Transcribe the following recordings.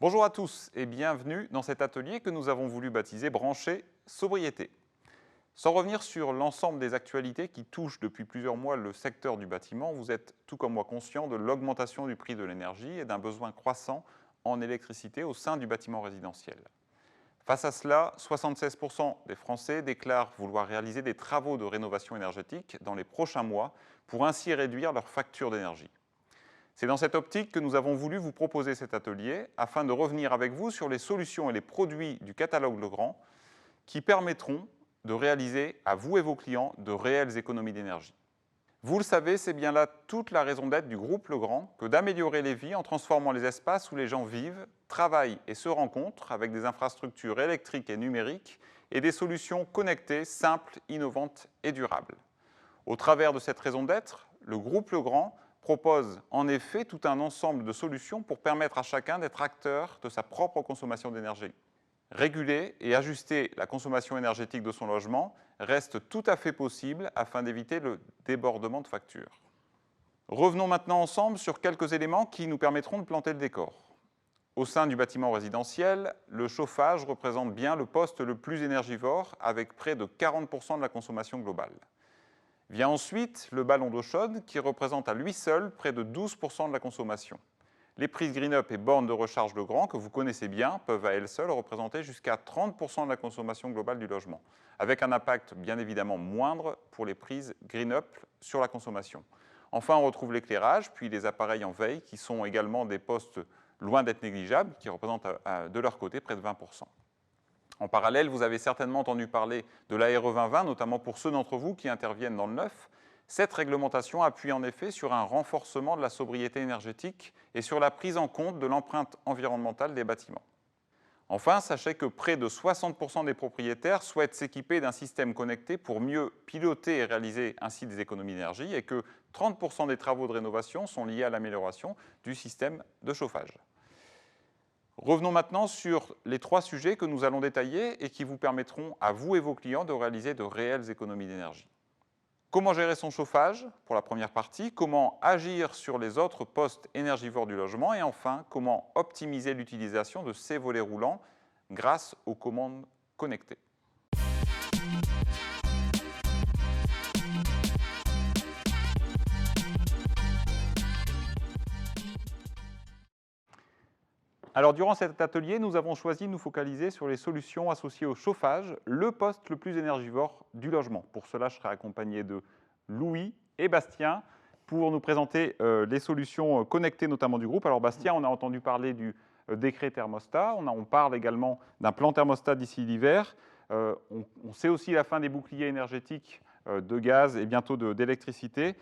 Bonjour à tous et bienvenue dans cet atelier que nous avons voulu baptiser Brancher Sobriété. Sans revenir sur l'ensemble des actualités qui touchent depuis plusieurs mois le secteur du bâtiment, vous êtes tout comme moi conscient de l'augmentation du prix de l'énergie et d'un besoin croissant en électricité au sein du bâtiment résidentiel. Face à cela, 76% des Français déclarent vouloir réaliser des travaux de rénovation énergétique dans les prochains mois pour ainsi réduire leur facture d'énergie. C'est dans cette optique que nous avons voulu vous proposer cet atelier afin de revenir avec vous sur les solutions et les produits du catalogue Legrand qui permettront de réaliser à vous et vos clients de réelles économies d'énergie. Vous le savez, c'est bien là toute la raison d'être du groupe Legrand que d'améliorer les vies en transformant les espaces où les gens vivent, travaillent et se rencontrent avec des infrastructures électriques et numériques et des solutions connectées, simples, innovantes et durables. Au travers de cette raison d'être, le groupe Legrand propose en effet tout un ensemble de solutions pour permettre à chacun d'être acteur de sa propre consommation d'énergie. Réguler et ajuster la consommation énergétique de son logement reste tout à fait possible afin d'éviter le débordement de factures. Revenons maintenant ensemble sur quelques éléments qui nous permettront de planter le décor. Au sein du bâtiment résidentiel, le chauffage représente bien le poste le plus énergivore avec près de 40% de la consommation globale. Vient ensuite le ballon d'eau chaude qui représente à lui seul près de 12% de la consommation. Les prises Green-Up et bornes de recharge Legrand, que vous connaissez bien, peuvent à elles seules représenter jusqu'à 30% de la consommation globale du logement, avec un impact bien évidemment moindre pour les prises Green-Up sur la consommation. Enfin, on retrouve l'éclairage, puis les appareils en veille, qui sont également des postes loin d'être négligeables, qui représentent de leur côté près de 20%. En parallèle, vous avez certainement entendu parler de la RE 2020, notamment pour ceux d'entre vous qui interviennent dans le neuf. Cette réglementation appuie en effet sur un renforcement de la sobriété énergétique et sur la prise en compte de l'empreinte environnementale des bâtiments. Enfin, sachez que près de 60% des propriétaires souhaitent s'équiper d'un système connecté pour mieux piloter et réaliser ainsi des économies d'énergie et que 30% des travaux de rénovation sont liés à l'amélioration du système de chauffage. Revenons maintenant sur les 3 sujets que nous allons détailler et qui vous permettront à vous et vos clients de réaliser de réelles économies d'énergie. Comment gérer son chauffage, pour la première partie, comment agir sur les autres postes énergivores du logement et enfin, comment optimiser l'utilisation de ces volets roulants grâce aux commandes connectées. Alors, durant cet atelier, nous avons choisi de nous focaliser sur les solutions associées au chauffage, le poste le plus énergivore du logement. Pour cela, je serai accompagné de Louis et Bastien pour nous présenter les solutions connectées, notamment du groupe. Alors, Bastien, on a entendu parler du décret thermostat. On parle également d'un plan thermostat d'ici l'hiver. On sait aussi la fin des boucliers énergétiques de gaz et bientôt d'électricité.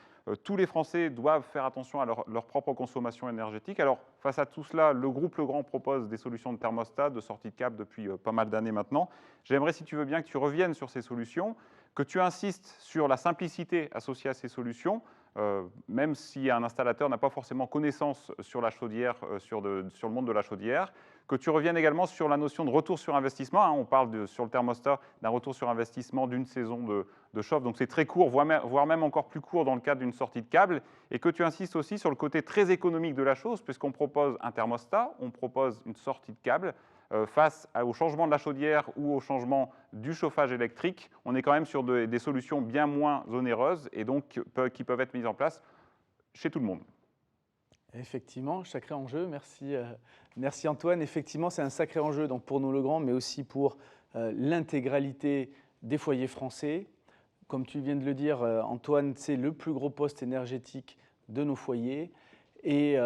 Tous les Français doivent faire attention à leur propre consommation énergétique. Alors, face à tout cela, le groupe Legrand propose des solutions de thermostat, de sortie de câble depuis pas mal d'années maintenant. J'aimerais, si tu veux bien, que tu reviennes sur ces solutions, que tu insistes sur la simplicité associée à ces solutions, même si un installateur n'a pas forcément connaissance sur la chaudière, sur le monde de la chaudière, que tu reviennes également sur la notion de retour sur investissement. On parle sur le thermostat d'un retour sur investissement d'une saison de chauffe, donc c'est très court, voire même encore plus court dans le cadre d'une sortie de câble, et que tu insistes aussi sur le côté très économique de la chose, puisqu'on propose un thermostat, on propose une sortie de câble. Face au changement de la chaudière ou au changement du chauffage électrique, on est quand même sur des solutions bien moins onéreuses et donc qui peuvent être mises en place chez tout le monde. Effectivement, sacré enjeu, merci Antoine. Effectivement, c'est un sacré enjeu donc pour nous Legrand, mais aussi pour l'intégralité des foyers français. Comme tu viens de le dire, Antoine, c'est le plus gros poste énergétique de nos foyers et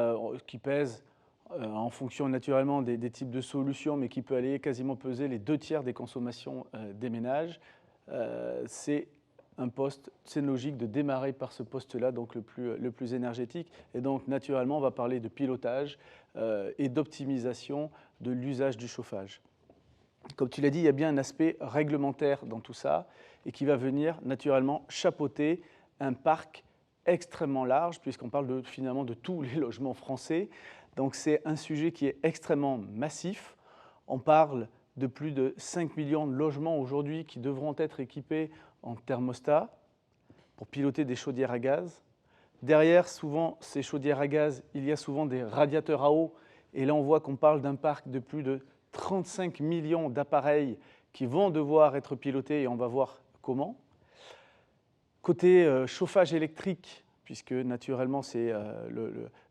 qui pèse en fonction naturellement des types de solutions, mais qui peut aller quasiment peser les 2/3 des consommations des ménages. C'est un poste, c'est logique de démarrer par ce poste-là, donc le plus énergétique. Et donc, naturellement, on va parler de pilotage et d'optimisation de l'usage du chauffage. Comme tu l'as dit, il y a bien un aspect réglementaire dans tout ça et qui va venir naturellement chapeauter un parc extrêmement large, puisqu'on parle finalement de tous les logements français. Donc, c'est un sujet qui est extrêmement massif. On parle de plus de 5 millions de logements aujourd'hui qui devront être équipés en thermostat pour piloter des chaudières à gaz. Derrière, souvent, ces chaudières à gaz, il y a souvent des radiateurs à eau Et là, on voit qu'on parle d'un parc de plus de 35 millions d'appareils qui vont devoir être pilotés et on va voir comment. Côté chauffage électrique, puisque naturellement c'est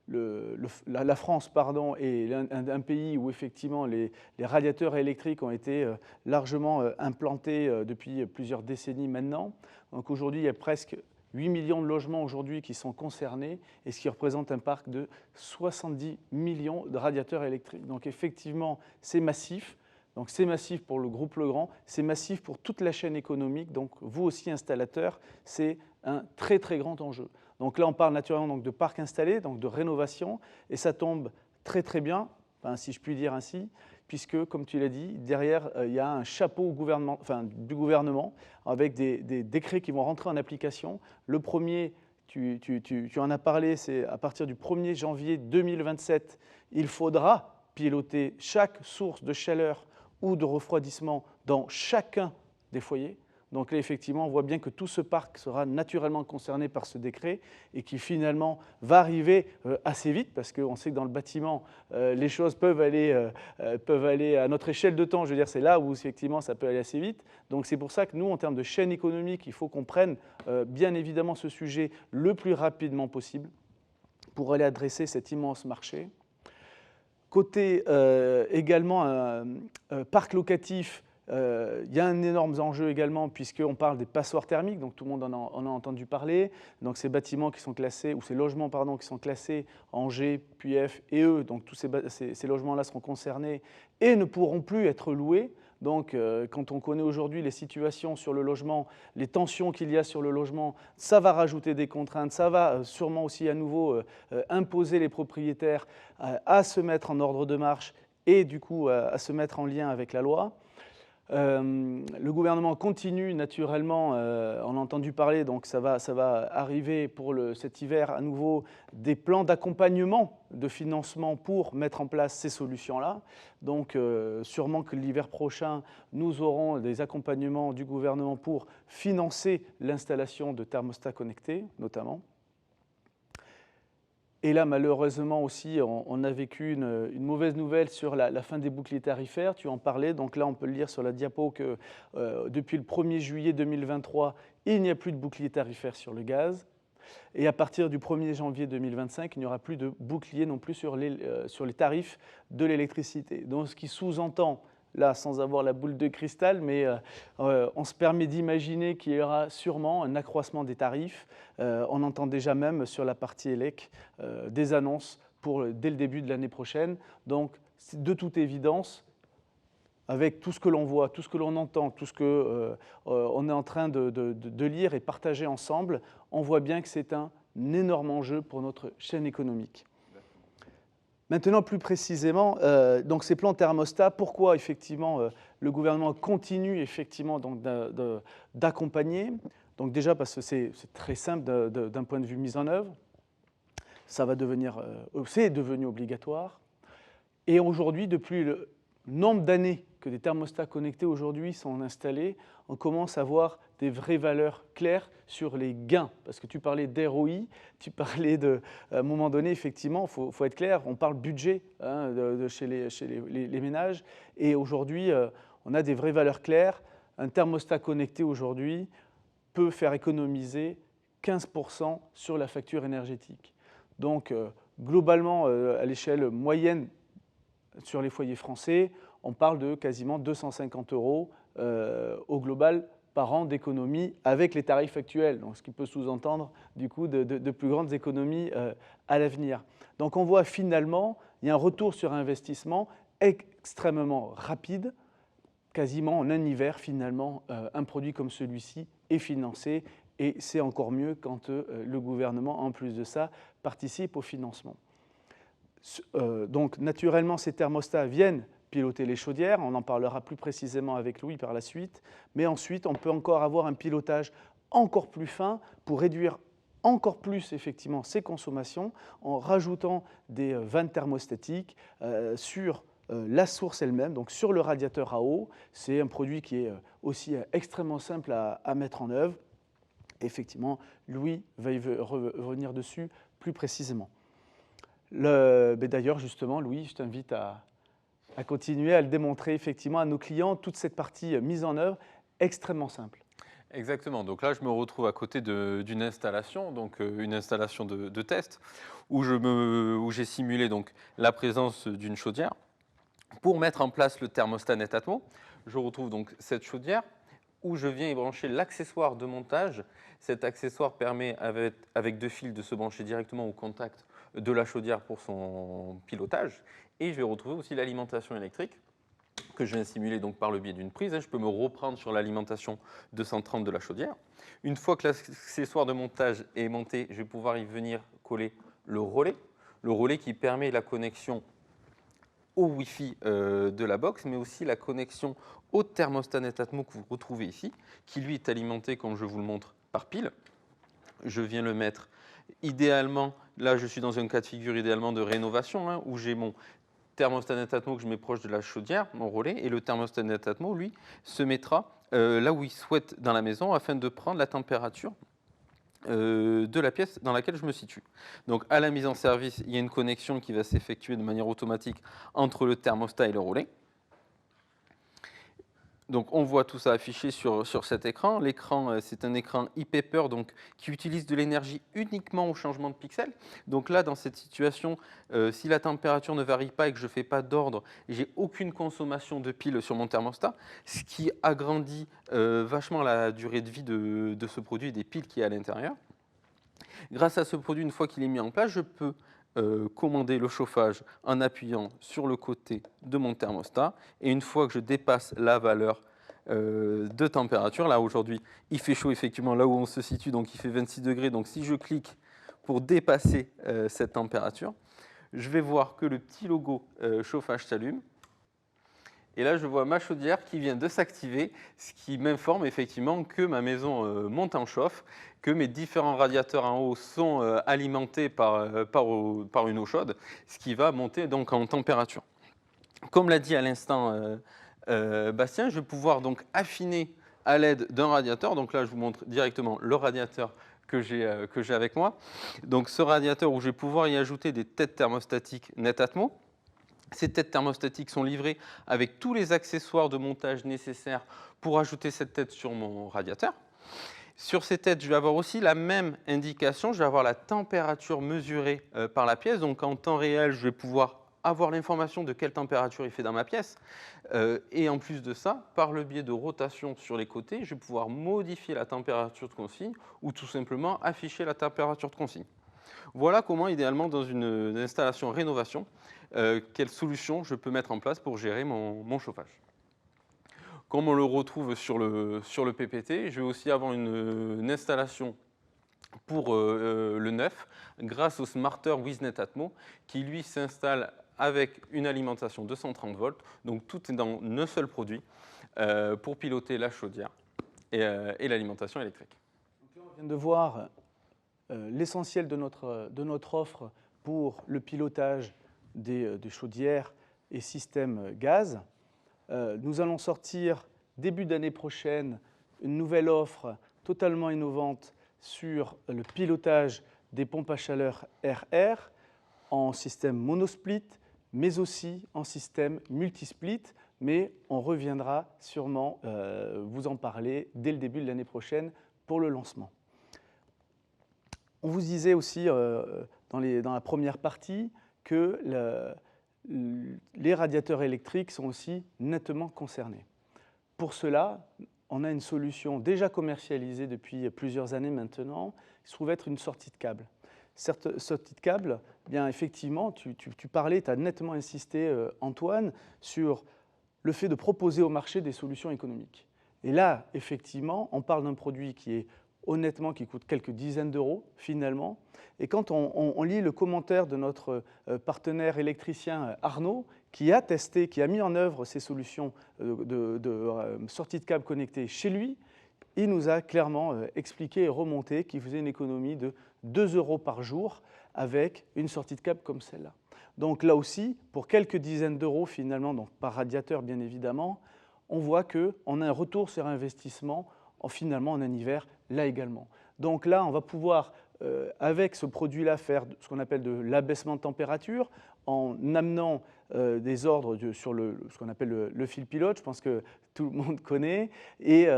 la France est un pays où effectivement les radiateurs électriques ont été largement implantés depuis plusieurs décennies maintenant. Donc aujourd'hui, il y a presque 8 millions de logements aujourd'hui qui sont concernés et ce qui représente un parc de 70 millions de radiateurs électriques. Donc effectivement, c'est massif. Donc c'est massif pour le groupe Legrand, c'est massif pour toute la chaîne économique. Donc vous aussi, installateurs, c'est un très très grand enjeu. Donc là, on parle naturellement donc, de parc installé, donc de rénovation, et ça tombe très très bien, si je puis dire ainsi, puisque, comme tu l'as dit, derrière, il y a un chapeau du gouvernement avec des décrets qui vont rentrer en application. Le premier, tu en as parlé, c'est à partir du 1er janvier 2027, il faudra piloter chaque source de chaleur ou de refroidissement dans chacun des foyers. Donc là, effectivement, on voit bien que tout ce parc sera naturellement concerné par ce décret et qui finalement va arriver assez vite parce qu'on sait que dans le bâtiment, les choses peuvent aller à notre échelle de temps. Je veux dire, c'est là où effectivement ça peut aller assez vite. Donc c'est pour ça que nous, en termes de chaîne économique, il faut qu'on prenne bien évidemment ce sujet le plus rapidement possible pour aller adresser cet immense marché. Côté également parc locatif, il y a un énorme enjeu également puisqu'on parle des passoires thermiques, donc tout le monde en a entendu parler. Donc ces bâtiments qui sont classés, ou ces logements pardon, qui sont classés en G, puis F et E, donc tous ces logements-là seront concernés et ne pourront plus être loués. Donc quand on connaît aujourd'hui les situations sur le logement, les tensions qu'il y a sur le logement, ça va rajouter des contraintes, ça va sûrement aussi à nouveau imposer les propriétaires à se mettre en ordre de marche et du coup à se mettre en lien avec la loi. Le gouvernement continue naturellement, on a entendu parler, donc ça va arriver pour cet hiver à nouveau des plans d'accompagnement de financement pour mettre en place ces solutions-là. Donc sûrement que l'hiver prochain, nous aurons des accompagnements du gouvernement pour financer l'installation de thermostats connectés notamment. Et là, malheureusement aussi, on a vécu une mauvaise nouvelle sur la fin des boucliers tarifaires. Tu en parlais, donc là, on peut le lire sur la diapo que depuis le 1er juillet 2023, il n'y a plus de bouclier tarifaire sur le gaz. Et à partir du 1er janvier 2025, il n'y aura plus de bouclier non plus sur les tarifs de l'électricité. Donc, ce qui sous-entend, là, sans avoir la boule de cristal, mais on se permet d'imaginer qu'il y aura sûrement un accroissement des tarifs. On entend déjà même sur la partie élec des annonces dès le début de l'année prochaine. Donc, de toute évidence, avec tout ce que l'on voit, tout ce que l'on entend, tout ce qu'on est en train de lire et partager ensemble, on voit bien que c'est un énorme enjeu pour notre chaîne économique. Maintenant, plus précisément, donc ces plans thermostats, pourquoi effectivement le gouvernement continue effectivement d'accompagner? Donc déjà parce que c'est très simple d'un point de vue mise en œuvre, c'est devenu obligatoire. Et aujourd'hui, depuis le nombre d'années que des thermostats connectés aujourd'hui sont installés, on commence à voir des vraies valeurs claires sur les gains. Parce que tu parlais d'ROI, tu parlais à un moment donné, effectivement, il faut être clair, on parle budget chez les ménages. Et aujourd'hui, on a des vraies valeurs claires. Un thermostat connecté aujourd'hui peut faire économiser 15% sur la facture énergétique. Donc, globalement, à l'échelle moyenne sur les foyers français, on parle de quasiment 250 € au global par an d'économie avec les tarifs actuels, donc ce qui peut sous-entendre du coup de plus grandes économies à l'avenir. Donc on voit finalement, il y a un retour sur investissement extrêmement rapide, quasiment en un hiver finalement, un produit comme celui-ci est financé et c'est encore mieux quand le gouvernement, en plus de ça, participe au financement. Donc naturellement, ces thermostats viennent piloter les chaudières, on en parlera plus précisément avec Louis par la suite, mais ensuite on peut encore avoir un pilotage encore plus fin pour réduire encore plus effectivement ces consommations en rajoutant des vannes thermostatiques sur la source elle-même, donc sur le radiateur à eau. C'est un produit qui est aussi extrêmement simple à mettre en œuvre. Effectivement, Louis va y revenir dessus plus précisément. D'ailleurs, justement, Louis, je t'invite à continuer à le démontrer effectivement à nos clients, toute cette partie mise en œuvre extrêmement simple. Exactement. Donc là, je me retrouve à côté d'une installation, donc une installation de test, où j'ai simulé donc la présence d'une chaudière. Pour mettre en place le thermostat Netatmo, je retrouve donc cette chaudière où je viens y brancher l'accessoire de montage. Cet accessoire permet avec 2 fils de se brancher directement au contact de la chaudière pour son pilotage. Et je vais retrouver aussi l'alimentation électrique que je viens simuler donc par le biais d'une prise. Je peux me reprendre sur l'alimentation 230 de la chaudière. Une fois que l'accessoire de montage est monté, je vais pouvoir y venir coller le relais qui permet la connexion au Wi-Fi de la box, mais aussi la connexion au thermostat Netatmo que vous retrouvez ici, qui lui est alimenté, comme je vous le montre, par pile. Je viens le mettre idéalement, là je suis dans un cas de figure idéalement de rénovation, hein, où j'ai mon thermostat Netatmo que je mets proche de la chaudière, mon relais, et le thermostat Netatmo, lui, se mettra là où il souhaite dans la maison afin de prendre la température de la pièce dans laquelle je me situe. Donc à la mise en service, il y a une connexion qui va s'effectuer de manière automatique entre le thermostat et le relais. Donc on voit tout ça affiché sur cet écran. L'écran, c'est un écran e-paper donc, qui utilise de l'énergie uniquement au changement de pixels. Donc là, dans cette situation, si la température ne varie pas et que je ne fais pas d'ordre, j'ai aucune consommation de piles sur mon thermostat, ce qui agrandit vachement la durée de vie de ce produit et des piles qui est à l'intérieur. Grâce à ce produit, une fois qu'il est mis en place, je peux commander le chauffage en appuyant sur le côté de mon thermostat. Et une fois que je dépasse la valeur de température, là aujourd'hui il fait chaud effectivement là où on se situe, donc il fait 26 degrés. Donc si je clique pour dépasser cette température, je vais voir que le petit logo chauffage s'allume. Et là, je vois ma chaudière qui vient de s'activer, ce qui m'informe effectivement que ma maison monte en chauffe, que mes différents radiateurs en haut sont alimentés par une eau chaude, ce qui va monter donc en température. Comme l'a dit à l'instant Bastien, je vais pouvoir donc affiner à l'aide d'un radiateur. Donc là, je vous montre directement le radiateur que j'ai avec moi. Donc ce radiateur où je vais pouvoir y ajouter des têtes thermostatiques Netatmo. Ces têtes thermostatiques sont livrées avec tous les accessoires de montage nécessaires pour ajouter cette tête sur mon radiateur. Sur ces têtes, je vais avoir aussi la même indication, je vais avoir la température mesurée par la pièce. Donc en temps réel, je vais pouvoir avoir l'information de quelle température il fait dans ma pièce. Et en plus de ça, par le biais de rotation sur les côtés, je vais pouvoir modifier la température de consigne ou tout simplement afficher la température de consigne. Voilà comment, idéalement, dans une installation rénovation, quelle solution je peux mettre en place pour gérer mon chauffage. Comme on le retrouve sur le PPT, je vais aussi avoir une installation pour le neuf grâce au Smarter with Netatmo qui, lui, s'installe avec une alimentation de 130 volts. Donc, tout est dans un seul produit pour piloter la chaudière et l'alimentation électrique. Donc là, on vient de voir l'essentiel de notre offre pour le pilotage des chaudières et systèmes gaz. Nous allons sortir début d'année prochaine une nouvelle offre totalement innovante sur le pilotage des pompes à chaleur RR en système monosplit, mais aussi en système multisplit. Mais on reviendra sûrement vous en parler dès le début de l'année prochaine pour le lancement. On vous disait aussi dans la première partie que les radiateurs électriques sont aussi nettement concernés. Pour cela, on a une solution déjà commercialisée depuis plusieurs années maintenant, qui se trouve être une sortie de câble. Cette sortie de câble, bien effectivement, tu parlais, tu as nettement insisté, Antoine, sur le fait de proposer au marché des solutions économiques. Et là, effectivement, on parle d'un produit qui est honnêtement, qui coûte quelques dizaines d'euros finalement. Et quand on lit le commentaire de notre partenaire électricien Arnaud, qui a testé, qui a mis en œuvre ces solutions de sortie de câble connectée chez lui, il nous a clairement expliqué et remonté qu'il faisait une économie de 2 euros par jour avec une sortie de câble comme celle-là. Donc là aussi, pour quelques dizaines d'euros finalement, donc par radiateur bien évidemment, on voit qu'on a un retour sur investissement finalement en un hiver là également. Donc là, on va pouvoir, avec ce produit-là, faire ce qu'on appelle de l'abaissement de température en amenant des ordres sur ce qu'on appelle le fil pilote, je pense que tout le monde connaît, et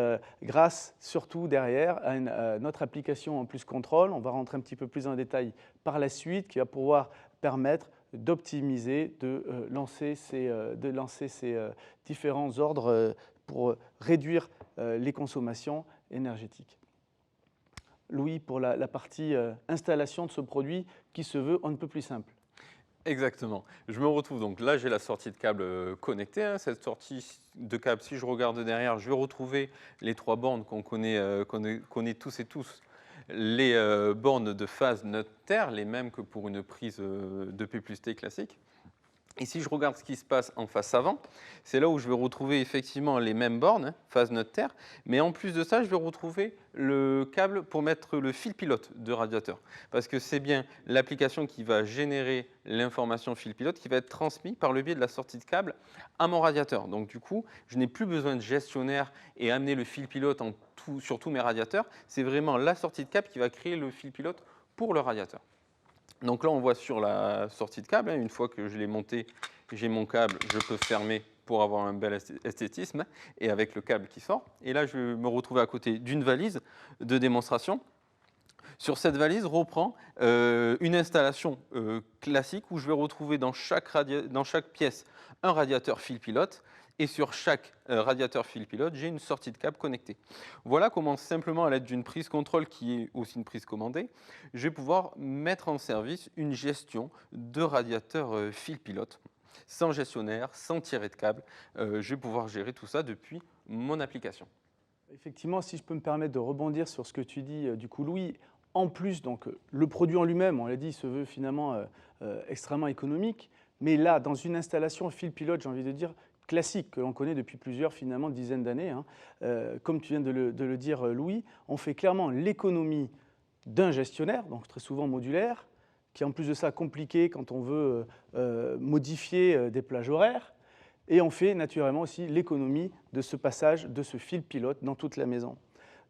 grâce surtout derrière à notre application en plus contrôle, on va rentrer un petit peu plus en détail par la suite, qui va pouvoir permettre d'optimiser, de lancer ces différents ordres pour réduire les consommations énergétiques. Louis, pour la partie installation de ce produit qui se veut on ne peut plus simple. Exactement. Je me retrouve donc là, j'ai la sortie de câble connectée. Hein. Cette sortie de câble, si je regarde derrière, je vais retrouver les 3 bornes qu'on connaît tous et tous. Les bornes de phase neutre-terre, les mêmes que pour une prise de P+T classique. Et si je regarde ce qui se passe en face avant, c'est là où je vais retrouver effectivement les mêmes bornes, hein, phase neutre-terre, mais en plus de ça, je vais retrouver le câble pour mettre le fil pilote de radiateur. Parce que c'est bien l'application qui va générer l'information fil pilote qui va être transmise par le biais de la sortie de câble à mon radiateur. Donc du coup, je n'ai plus besoin de gestionnaire et amener le fil pilote sur tous mes radiateurs. C'est vraiment la sortie de câble qui va créer le fil pilote pour le radiateur. Donc là, on voit sur la sortie de câble, hein, une fois que je l'ai monté, j'ai mon câble, je peux fermer pour avoir un bel esthétisme, et avec le câble qui sort. Et là, je vais me retrouver à côté d'une valise de démonstration. Sur cette valise reprend une installation classique où je vais retrouver dans chaque pièce un radiateur fil pilote. Et sur chaque radiateur fil pilote, j'ai une sortie de câble connectée. Voilà comment simplement à l'aide d'une prise contrôle qui est aussi une prise commandée, je vais pouvoir mettre en service une gestion de radiateur fil pilote. Sans gestionnaire, sans tirer de câble, je vais pouvoir gérer tout ça depuis mon application. Effectivement, si je peux me permettre de rebondir sur ce que tu dis, du coup, Louis, en plus, donc, le produit en lui-même, on l'a dit, se veut finalement extrêmement économique, mais là, dans une installation fil pilote, j'ai envie de dire, classique, que l'on connaît depuis plusieurs finalement dizaines d'années, hein, comme tu viens de le dire, Louis, on fait clairement l'économie d'un gestionnaire, donc très souvent modulaire, qui est en plus de ça compliqué quand on veut modifier des plages horaires. Et on fait naturellement aussi l'économie de ce passage, de ce fil pilote dans toute la maison.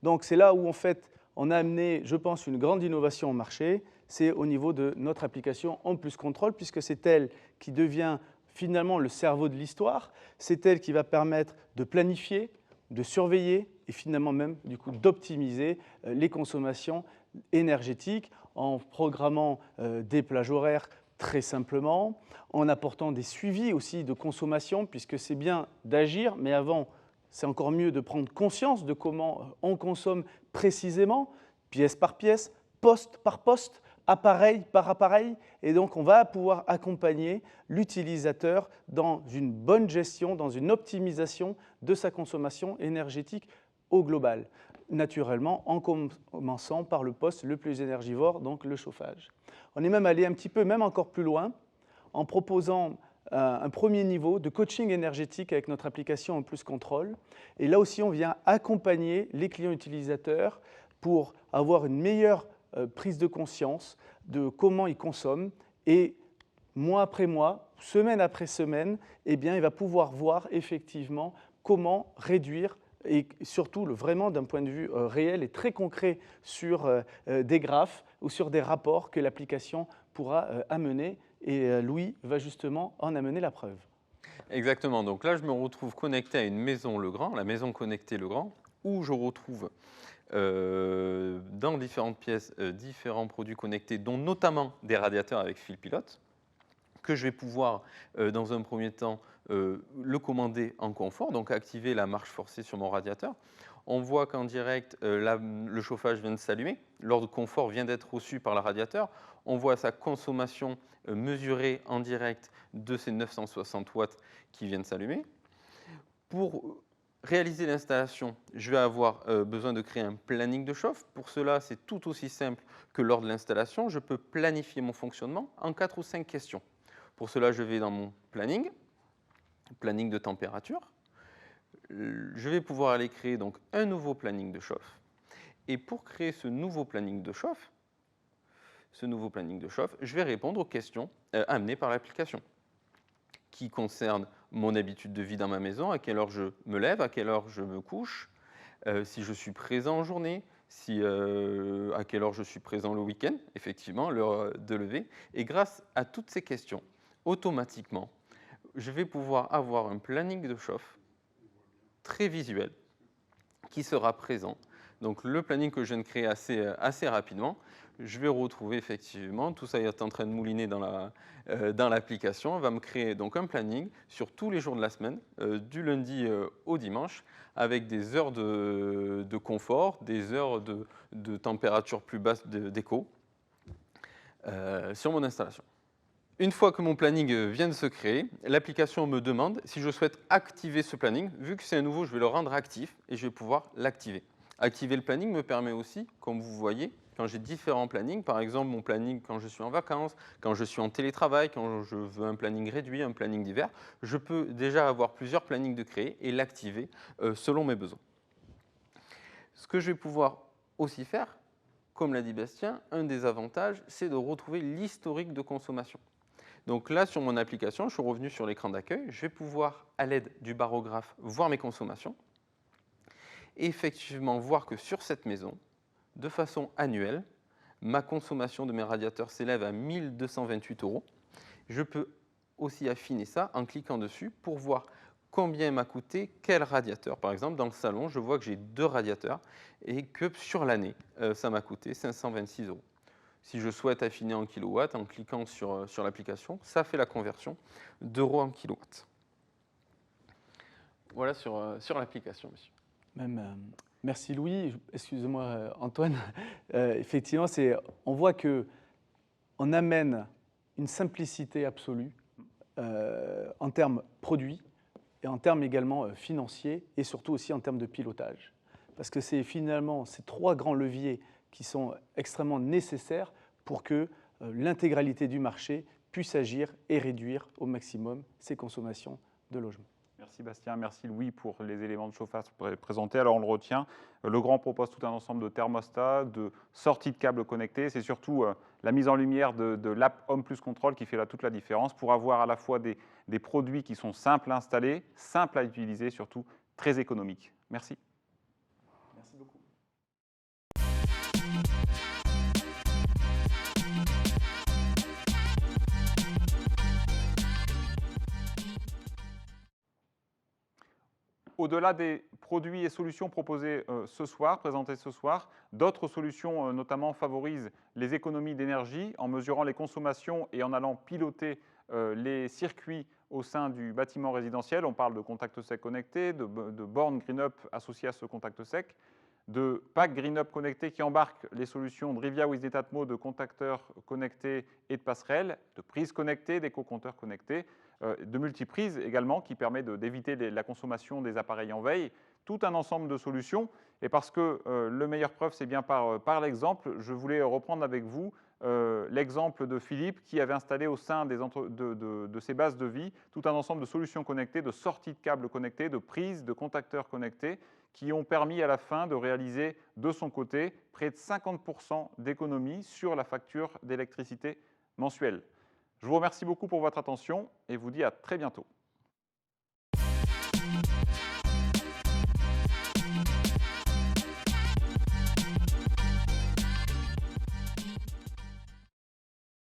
Donc c'est là où en fait on a amené, je pense, une grande innovation au marché, c'est au niveau de notre application en plus contrôle, puisque c'est elle qui devient finalement le cerveau de l'histoire, c'est elle qui va permettre de planifier, de surveiller et finalement même du coup d'optimiser les consommations énergétiques en programmant des plages horaires très simplement, en apportant des suivis aussi de consommation, puisque c'est bien d'agir, mais avant, c'est encore mieux de prendre conscience de comment on consomme précisément, pièce par pièce, poste par poste, appareil par appareil, et donc on va pouvoir accompagner l'utilisateur dans une bonne gestion, dans une optimisation de sa consommation énergétique au global. Naturellement, en commençant par le poste le plus énergivore, donc le chauffage. On est même allé un petit peu, même encore plus loin, en proposant un premier niveau de coaching énergétique avec notre application en plus contrôle. Et là aussi, on vient accompagner les clients utilisateurs pour avoir une meilleure prise de conscience de comment ils consomment. Et mois après mois, semaine après semaine, eh bien, il va pouvoir voir effectivement comment réduire et surtout vraiment d'un point de vue réel et très concret sur des graphes ou sur des rapports que l'application pourra amener. Et Louis va justement en amener la preuve. Exactement. Donc là, je me retrouve connecté à une maison Legrand, la maison connectée Legrand, où je retrouve dans différentes pièces différents produits connectés, dont notamment des radiateurs avec fil pilote, que je vais pouvoir, dans un premier temps, le commander en confort, donc activer la marche forcée sur mon radiateur. On voit qu'en direct, le chauffage vient de s'allumer, l'ordre confort vient d'être reçu par le radiateur. On voit sa consommation mesurée en direct de ces 960 watts qui viennent s'allumer. Pour réaliser l'installation, je vais avoir besoin de créer un planning de chauffe. Pour cela, c'est tout aussi simple que lors de l'installation. Je peux planifier mon fonctionnement en 4 ou 5 questions. Pour cela, je vais dans mon planning de température. Je vais pouvoir aller créer donc un nouveau planning de chauffe. Et pour créer ce nouveau planning de chauffe, je vais répondre aux questions amenées par l'application, qui concernent mon habitude de vie dans ma maison, à quelle heure je me lève, à quelle heure je me couche, si je suis présent en journée, à quelle heure je suis présent le week-end, effectivement, l'heure de lever. Et grâce à toutes ces questions, automatiquement, je vais pouvoir avoir un planning de chauffe très visuel qui sera présent. Donc le planning que je viens de créer assez rapidement, je vais retrouver effectivement, tout ça est en train de mouliner dans l'application, va me créer donc un planning sur tous les jours de la semaine, du lundi au dimanche, avec des heures de confort, des heures de température plus basse d'écho sur mon installation. Une fois que mon planning vient de se créer, l'application me demande si je souhaite activer ce planning. Vu que c'est un nouveau, je vais le rendre actif et je vais pouvoir l'activer. Activer le planning me permet aussi, comme vous voyez, quand j'ai différents plannings, par exemple mon planning quand je suis en vacances, quand je suis en télétravail, quand je veux un planning réduit, un planning d'hiver, je peux déjà avoir plusieurs plannings de créer et l'activer selon mes besoins. Ce que je vais pouvoir aussi faire, comme l'a dit Bastien, un des avantages, c'est de retrouver l'historique de consommation. Donc là, sur mon application, je suis revenu sur l'écran d'accueil. Je vais pouvoir, à l'aide du barographe, voir mes consommations et effectivement voir que sur cette maison, de façon annuelle, ma consommation de mes radiateurs s'élève à 1 228 €. Je peux aussi affiner ça en cliquant dessus pour voir combien m'a coûté quel radiateur. Par exemple, dans le salon, je vois que j'ai 2 radiateurs et que sur l'année, ça m'a coûté 526 €. Si je souhaite affiner en kilowatts, en cliquant sur l'application, ça fait la conversion d'euros en kilowatts. Voilà sur l'application, monsieur. Merci Louis. Excusez-moi Antoine. Effectivement, on voit qu'on amène une simplicité absolue en termes produits et en termes également financiers et surtout aussi en termes de pilotage. Parce que c'est finalement ces 3 grands leviers qui sont extrêmement nécessaires pour que l'intégralité du marché puisse agir et réduire au maximum ses consommations de logement. Merci Bastien, merci Louis pour les éléments de chauffage présentés. Alors on le retient, le Grand propose tout un ensemble de thermostats, de sorties de câbles connectés. C'est surtout la mise en lumière de l'app Home Plus Control qui fait là toute la différence pour avoir à la fois des produits qui sont simples à installer, simples à utiliser, surtout très économiques. Merci. Merci beaucoup. Au-delà des produits et solutions proposés présentés ce soir, d'autres solutions notamment favorisent les économies d'énergie en mesurant les consommations et en allant piloter les circuits au sein du bâtiment résidentiel. On parle de contact sec connecté, de bornes GreenUp associées à ce contact sec, de packs GreenUp connectés qui embarquent les solutions de Rivia with Etatmo, de contacteurs connectés et de passerelles, de prises connectées, d'éco-compteurs connectés, de multiprises également qui permet d'éviter la consommation des appareils en veille, tout un ensemble de solutions. Et parce que le meilleur preuve, c'est bien par l'exemple, je voulais reprendre avec vous l'exemple de Philippe qui avait installé au sein de ses bases de vie tout un ensemble de solutions connectées, de sorties de câbles connectés, de prises, de contacteurs connectés qui ont permis à la fin de réaliser de son côté près de 50% d'économie sur la facture d'électricité mensuelle. Je vous remercie beaucoup pour votre attention et vous dis à très bientôt.